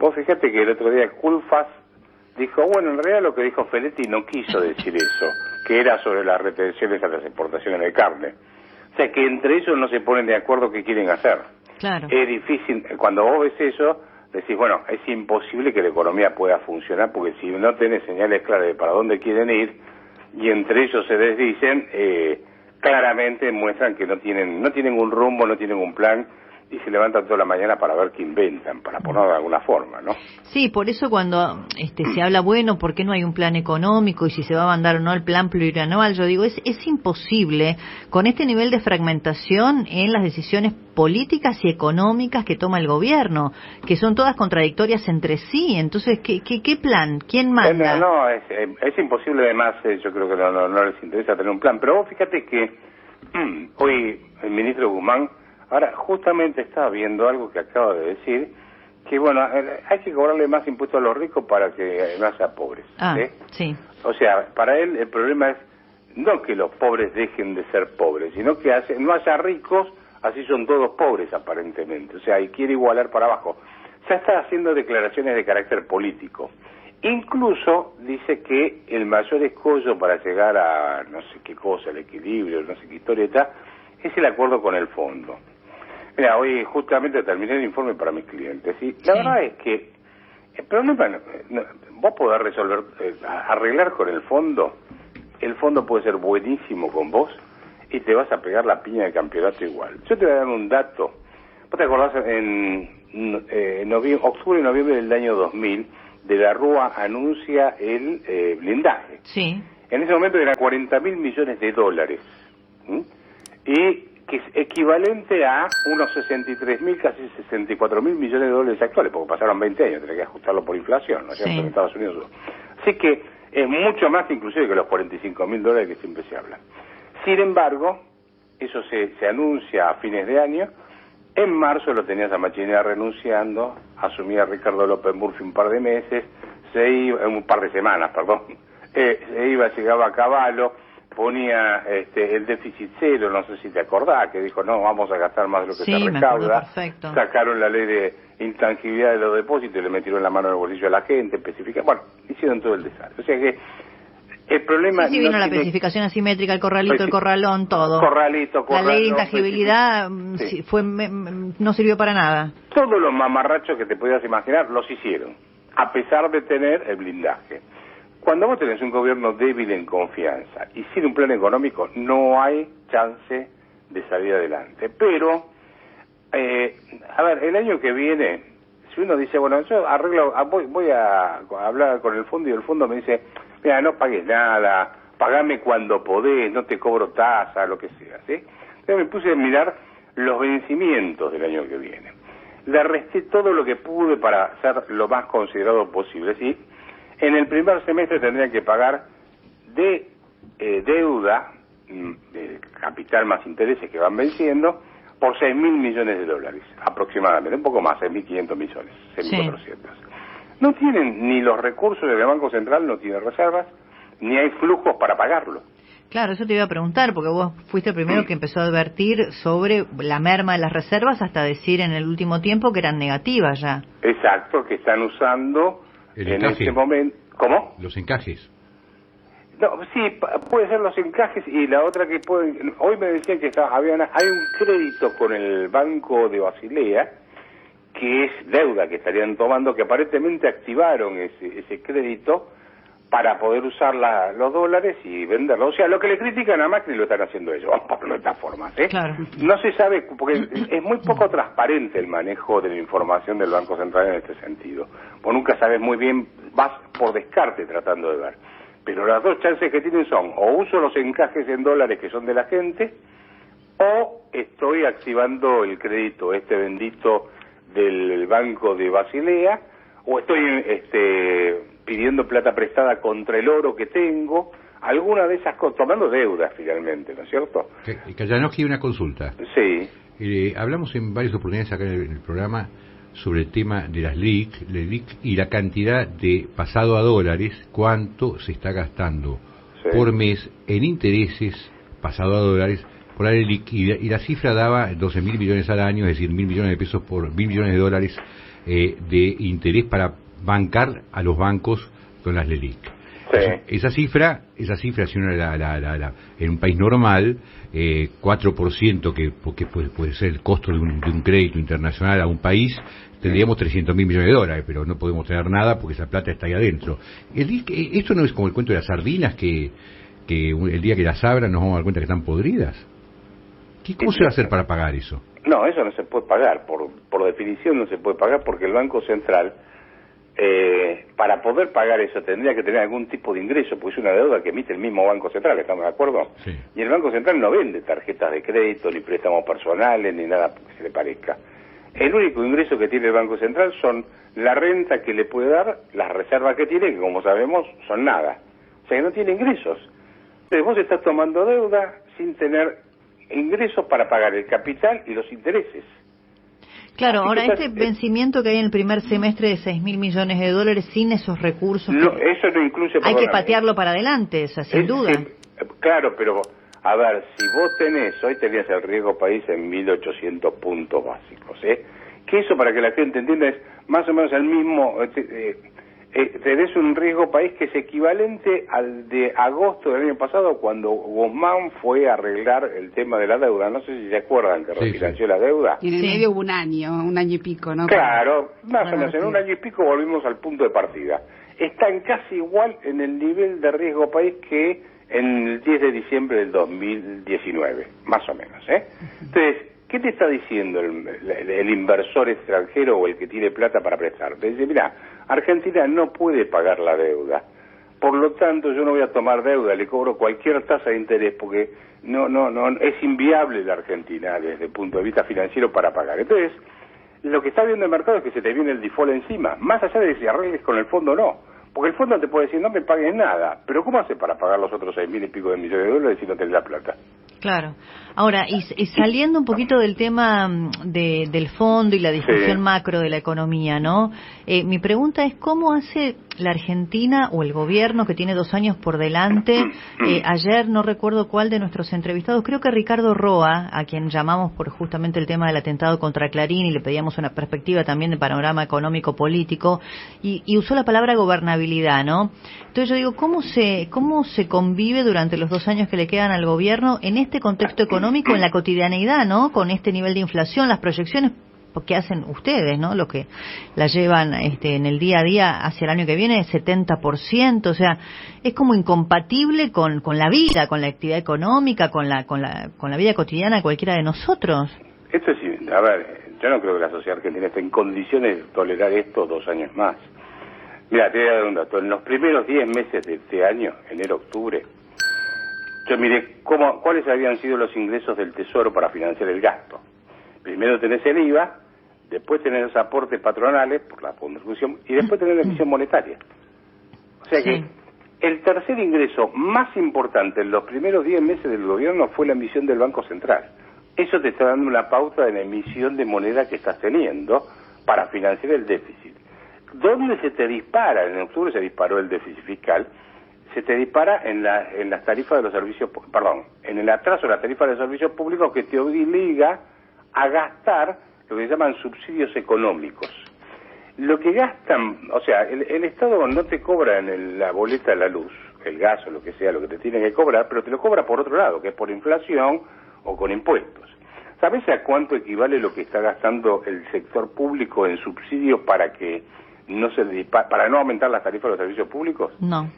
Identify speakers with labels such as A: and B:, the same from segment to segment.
A: Vos fíjate que el otro día Culfas dijo, bueno, en realidad lo que dijo Feletti no quiso decir eso, que era sobre las retenciones a las exportaciones de carne. O sea, que entre ellos no se ponen de acuerdo qué quieren hacer.
B: Claro.
A: Es difícil, cuando vos ves eso, decís, bueno, es imposible que la economía pueda funcionar, porque si no tenés señales claras de para dónde quieren ir, y entre ellos se desdicen, claramente muestran que no tienen un rumbo, no tienen un plan, y se levantan toda la mañana para ver qué inventan, para ponerlo de alguna forma, ¿no?
B: Sí, por eso cuando se habla, bueno, ¿por qué no hay un plan económico y si se va a mandar o no el plan plurianual? Yo digo, es imposible con este nivel de fragmentación en las decisiones políticas y económicas que toma el gobierno, que son todas contradictorias entre sí. Entonces, ¿qué plan? ¿Quién manda?
A: No, es imposible, además, yo creo que no les interesa tener un plan. Pero vos fíjate que hoy el ministro Guzmán, ahora justamente estaba viendo algo que acaba de decir, que bueno, hay que cobrarle más impuestos a los ricos para que no haya pobres.
B: Sí.
A: O sea, para él el problema es no que los pobres dejen de ser pobres, sino que no haya ricos, así son todos pobres aparentemente. O sea, y quiere igualar para abajo. Ya está haciendo declaraciones de carácter político. Incluso dice que el mayor escollo para llegar a no sé qué cosa, el equilibrio, no sé qué historieta, es el acuerdo con el fondo. Mira, hoy justamente terminé el informe para mis clientes y la verdad es que el problema, vos podés resolver, arreglar con el fondo puede ser buenísimo con vos y te vas a pegar la piña de campeonato igual. Yo te voy a dar un dato. ¿Vos te acordás en octubre y noviembre del año 2000, de la Rúa anuncia el blindaje?
B: Sí.
A: En ese momento eran 40.000 millones de dólares. Y que es equivalente a unos 63.000, casi 64.000 millones de dólares actuales, porque pasaron 20 años, tenés que ajustarlo por inflación, ¿no es cierto?, en Estados Unidos. Así que es mucho más inclusive que los 45.000 dólares que siempre se habla. Sin embargo, eso se anuncia a fines de año. En marzo lo tenías a Machinera renunciando, asumía Ricardo López Murphy un par de meses, un par de semanas, perdón, llegaba a Cavallo, ponía el déficit cero, no sé si te acordás, que dijo, no, vamos a gastar más de lo que se recauda. Sacaron la ley de intangibilidad de los depósitos y le metieron la mano en el bolsillo a la gente, bueno, hicieron todo el desastre. O sea que el problema...
B: Sí, vino la especificación asimétrica, el corralito, el corralón, todo.
A: Corralito,
B: la ley de intangibilidad no sirvió para nada.
A: Todos los mamarrachos que te podías imaginar los hicieron, a pesar de tener el blindaje. Cuando vos tenés un gobierno débil en confianza y sin un plan económico, no hay chance de salir adelante. Pero, a ver, el año que viene, si uno dice, bueno, yo arreglo, voy a hablar con el fondo y el fondo me dice, mira, no pagues nada, pagame cuando podés, no te cobro tasa, lo que sea, ¿sí? Entonces me puse a mirar los vencimientos del año que viene. Le resté todo lo que pude para ser lo más considerado posible, ¿sí? En el primer semestre tendrían que pagar de deuda, de capital más intereses que van venciendo, por 6.000 millones de dólares, aproximadamente, un poco más, 6.500 millones, 6.400. Sí. No tienen ni los recursos del Banco Central, no tiene reservas, ni hay flujos para pagarlo.
B: Claro, eso te iba a preguntar, porque vos fuiste el primero que empezó a advertir sobre la merma de las reservas hasta decir en el último tiempo que eran negativas ya.
A: Exacto, que están usando en este momento... ¿Cómo?
C: Los encajes.
A: No, sí, puede ser los encajes y la otra que pueden... Hoy me decían que hay un crédito con el Banco de Basilea, que es deuda que estarían tomando, que aparentemente activaron ese crédito para poder usar los dólares y venderlos. O sea, lo que le critican a Macri lo están haciendo ellos, vamos a ponerlo de estas formas, ¿eh?
B: Claro.
A: No se sabe, porque es muy poco transparente el manejo de la información del Banco Central en este sentido. Vos nunca sabes muy bien, vas por descarte tratando de ver. Pero las dos chances que tienen son, o uso los encajes en dólares que son de la gente, o estoy activando el crédito bendito del Banco de Basilea, o estoy pidiendo plata prestada contra el oro que tengo, alguna de esas cosas, tomando deudas finalmente, ¿no es cierto?
C: Kajanowski, una consulta.
A: Sí.
C: Hablamos en varias oportunidades acá en el programa sobre el tema de las LELIQ y la cantidad de pasado a dólares, cuánto se está gastando por mes en intereses pasado a dólares por la LELIQ, y la cifra daba 12.000 millones al año, es decir, 1.000 millones de pesos por 1.000 millones de dólares de interés para bancar a los bancos con las LELIQ.
A: Sí.
C: Esa cifra, si uno en un país normal, 4%, que puede ser el costo de un crédito internacional a un país, tendríamos 300.000 millones de dólares, pero no podemos tener nada porque esa plata está ahí adentro. ¿Esto no es como el cuento de las sardinas que el día que las abran nos vamos a dar cuenta que están podridas? ¿Cómo se va a hacer para pagar eso?
A: No, eso no se puede pagar, por definición no se puede pagar, porque el Banco Central, para poder pagar eso, tendría que tener algún tipo de ingreso, porque es una deuda que emite el mismo Banco Central, ¿estamos de acuerdo?
C: Sí.
A: Y el Banco Central no vende tarjetas de crédito, ni préstamos personales, ni nada que se le parezca. El único ingreso que tiene el Banco Central son la renta que le puede dar, las reservas que tiene, que como sabemos son nada. O sea que no tiene ingresos. Entonces vos estás tomando deuda sin tener ingresos para pagar el capital y los intereses.
B: Claro, ahora este vencimiento que hay en el primer semestre de 6.000 millones de dólares sin esos recursos...
A: No, eso no incluye...
B: Hay que patearlo para adelante, o sea, sin duda.
A: Claro, pero a ver, si vos hoy tenías el riesgo país en 1.800 puntos básicos, que eso, para que la gente entienda, es más o menos el mismo... tenés un riesgo país que es equivalente al de agosto del año pasado, cuando Guzmán fue a arreglar el tema de la deuda. No sé si se acuerdan que refinanció la deuda.
D: Y en el medio hubo un año y pico, ¿no?
A: Claro, más o menos, en un año y pico volvimos al punto de partida. Están casi igual en el nivel de riesgo país que en el 10 de diciembre del 2019, más o menos, Entonces, ¿qué te está diciendo el inversor extranjero o el que tiene plata para prestar? Te dice, mira, Argentina no puede pagar la deuda, por lo tanto yo no voy a tomar deuda, le cobro cualquier tasa de interés porque no es inviable la Argentina desde el punto de vista financiero para pagar. Entonces, lo que está viendo el mercado es que se te viene el default encima, más allá de si arregles con el fondo o no. Porque el fondo te puede decir, no me pagues nada, pero ¿cómo hace para pagar los otros 6.000 y pico de millones de dólares si no tenés la plata?
B: Claro. Ahora, y saliendo un poquito del tema del fondo y la discusión macro de la economía, ¿no? Mi pregunta es, ¿cómo hace la Argentina o el gobierno, que tiene 2 años por delante? Ayer, no recuerdo cuál de nuestros entrevistados, creo que Ricardo Roa, a quien llamamos por justamente el tema del atentado contra Clarín y le pedíamos una perspectiva también de panorama económico-político, y usó la palabra gobernabilidad, ¿no? Entonces yo digo, ¿cómo se convive durante los 2 años que le quedan al gobierno en este contexto económico, en la cotidianeidad, ¿no? Con este nivel de inflación, las proyecciones que hacen ustedes, ¿no? Los que la llevan en el día a día hacia el año que viene, 70%, o sea, es como incompatible con la vida, con la actividad económica, con la vida cotidiana de cualquiera de nosotros.
A: Esto es, a ver, yo no creo que la sociedad argentina esté en condiciones de tolerar esto 2 años más. Mira, te voy a dar un dato. En los primeros 10 meses de este año, enero-octubre, yo miré cuáles habían sido los ingresos del Tesoro para financiar el gasto. Primero tenés el IVA, después tenés los aportes patronales por la contribución y después tenés la emisión monetaria. O sea que el tercer ingreso más importante en los primeros 10 meses del gobierno fue la emisión del Banco Central. Eso te está dando una pauta de la emisión de moneda que estás teniendo para financiar el déficit. ¿Dónde se te dispara? En octubre se disparó el déficit fiscal. Se te dispara en las tarifas de los servicios, en el atraso de las tarifas de los servicios públicos, que te obliga a gastar lo que se llaman subsidios económicos. Lo que gastan, o sea, el Estado no te cobra en la boleta de la luz, el gas o lo que sea, lo que te tiene que cobrar, pero te lo cobra por otro lado, que es por inflación o con impuestos. ¿Sabes a cuánto equivale lo que está gastando el sector público en subsidios para que para no aumentar las tarifas de los servicios públicos?
B: No.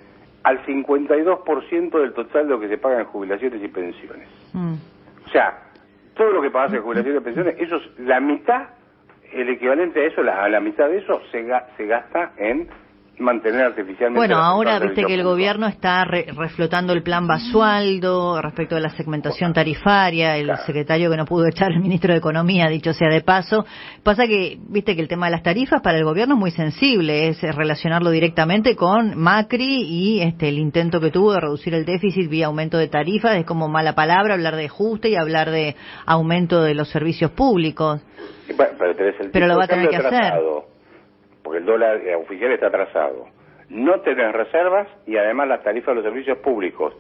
A: Al 52% del total de lo que se paga en jubilaciones y pensiones. O sea, todo lo que pagas en jubilaciones y pensiones, eso es la mitad, el equivalente a eso, a la mitad de eso se gasta en mantener artificialmente...
B: Bueno, ahora viste que el gobierno está reflotando el plan Basualdo respecto de la segmentación tarifaria, el secretario que no pudo echar, el ministro de Economía, dicho sea de paso. Pasa que, viste que el tema de las tarifas para el gobierno es muy sensible, es relacionarlo directamente con Macri y el intento que tuvo de reducir el déficit vía aumento de tarifas. Es como mala palabra hablar de ajuste y hablar de aumento de los servicios públicos.
A: Bueno, pero
B: lo va a tener que hacer.
A: Porque el dólar oficial está atrasado. No tenés reservas y además las tarifas de los servicios públicos.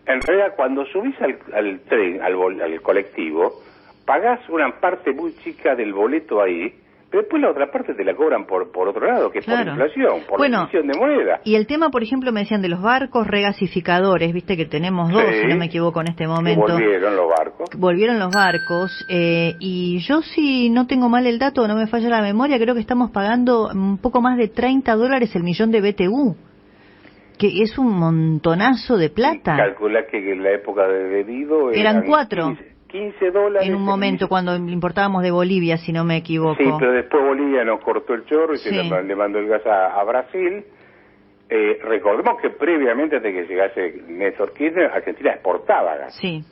A: En realidad, cuando subís al tren, al colectivo, pagás una parte muy chica del boleto ahí, Pero después la otra parte te la cobran por otro lado, que es por inflación, por la emisión de moneda.
B: Y el tema, por ejemplo, me decían de los barcos regasificadores, viste que tenemos dos, si no me equivoco, en este momento.
A: Volvieron los barcos.
B: Volvieron los barcos, y yo, si no tengo mal el dato, no me falla la memoria, creo que estamos pagando un poco más de $30 el millón de BTU, que es un montonazo de plata.
A: Calcula que en la época de debido
B: eran 4.
A: $15
B: en un momento cuando importábamos de Bolivia, si no me equivoco.
A: Sí, pero después Bolivia nos cortó el chorro y le mandó el gas a Brasil. Recordemos que previamente, antes que llegase Néstor Kirchner, Argentina exportaba gas.
B: Sí.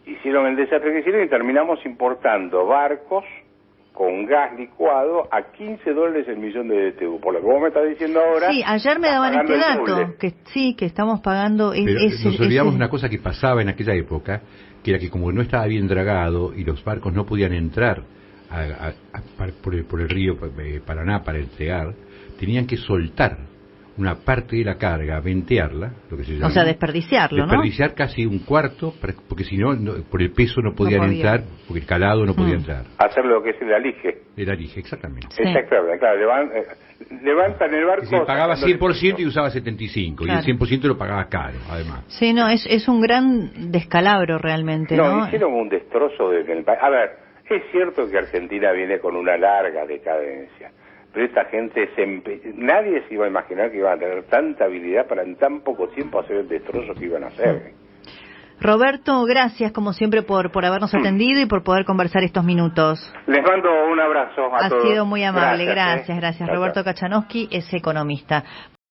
A: Hicieron el desastre que hicieron y terminamos importando barcos con gas licuado a $15 el millón de BTU. Por lo que vos me estás diciendo ahora...
B: Sí, ayer me daban este dato, que estamos pagando...
C: Pero nos olvidamos una cosa que pasaba en aquella época, que era que como no estaba bien dragado y los barcos no podían entrar por el río Paraná para entregar, tenían que soltar una parte de la carga, ventearla, lo que se llama.
B: O sea, desperdiciarlo,
C: desperdiciar casi un cuarto, porque si no, por el peso no podían entrar, porque el calado no podía entrar.
A: Hacer lo que es el alige.
C: El alige, exactamente.
A: Sí. Exactamente, claro, levantan el barco...
C: Se pagaba 100% y usaba 75%, y el 100% lo pagaba caro, además.
B: Sí, no, es un gran descalabro realmente, ¿no?
A: No, hicieron un destrozo del país. A ver, es cierto que Argentina viene con una larga decadencia, pero esta gente nadie se iba a imaginar que iban a tener tanta habilidad para en tan poco tiempo hacer el destrozo que iban a hacer.
B: Roberto, gracias como siempre por habernos atendido y por poder conversar estos minutos.
A: Les mando un abrazo a todos.
B: Ha sido muy amable, gracias. Roberto Kachanowski es economista.